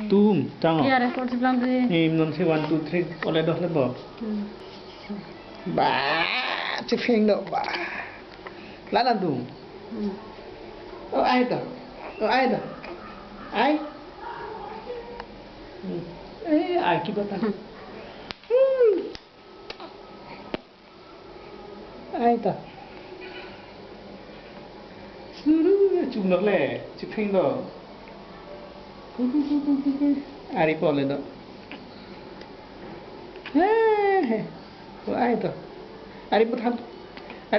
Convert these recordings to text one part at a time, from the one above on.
Tum, tang. Iya, rekod sebelang tu. Non si 1 2 3 oleh dah lebih. Ba, cepeng dah ba. Lana tum. Oh ai dah. Oh ai dah. Ai. Ai kibatan. Ai dah. Suruh cuma le, cepeng dah. Ari boleh dah. Oh ai dah. Ari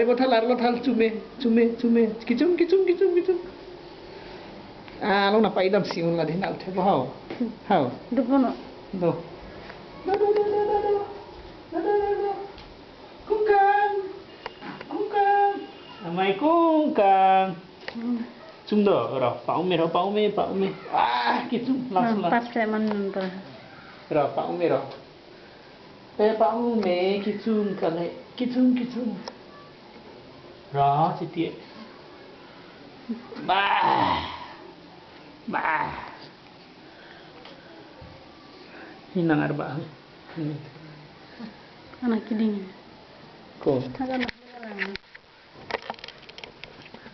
bothal ar lothal cume kicum. Ah, lo napa idam siun lah di nak udah bau. Hau. Dupono. Do. Kungkang. Amai kungkang. Cum do, ro, pau me. Ah, kicum langsung. Pas saya menonton. Ro, pau me ro. Pau me kicum kale. Kicum. Ro, sitie. Bah. Hinang arba. Anak kiding. Ko. Agak nak.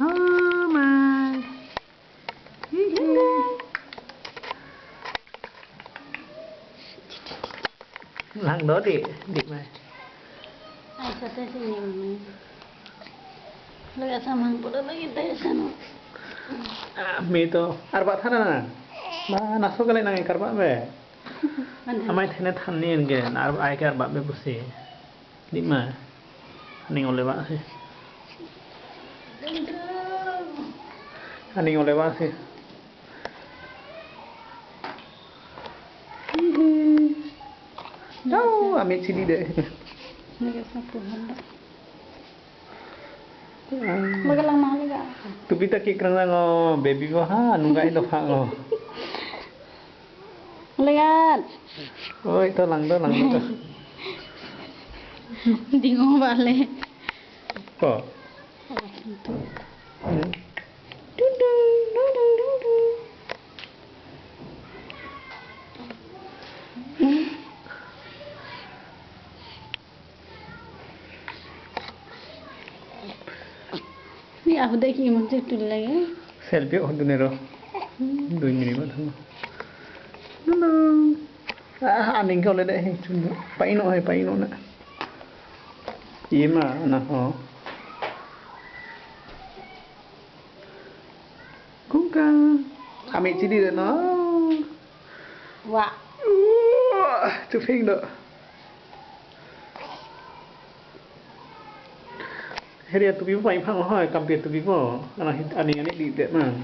Oh my. Lang đó đi mày. Ai kata sini mami. Lihat sama pada lagi teh sana. Me to arba thana na naso gale nang karba be. Amai thene thanni nge arba ai ke arba be busi. Di ma. Ning ole ba si. Ning ole ba si. Oh, amit sini deh. Lihat satu hendak. Magalang mahal ka. Tupi tak kerang ngo baby ko ha nunggai do ha ngo. Lihat. Oh, itu lang do. Di ngo bale. Ko. Ni aku dah kini macam tu lagi. Selfie ho dune ro. 2 minit ba thang. No. Aning ko le de chun. Paino na. Ima na ho. Kungkang. Amit sini deh no. Wah. Cepeng do. Heri tu bipo pai phang hoi kampir tu bipo ani di det man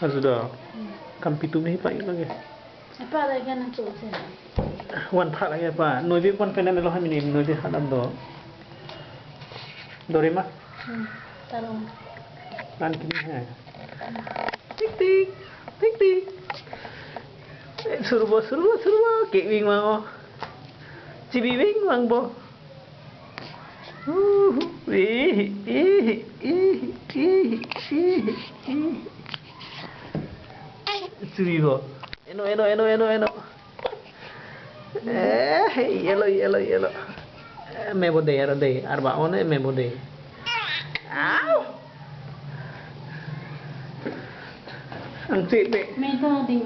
sudah kampi tu mi pai lagi Apa lagi nak cuci? wan pha lagi apa noi bi kon penen lo hamini noi bi hadam do dorema Taruh. kan kini ha tik suruh ke wing mau cibi wing mang bo Suriho. Eno. Yellow. Mebo deh. Arba one mebo deh. Ow. Ang sip. Minta di.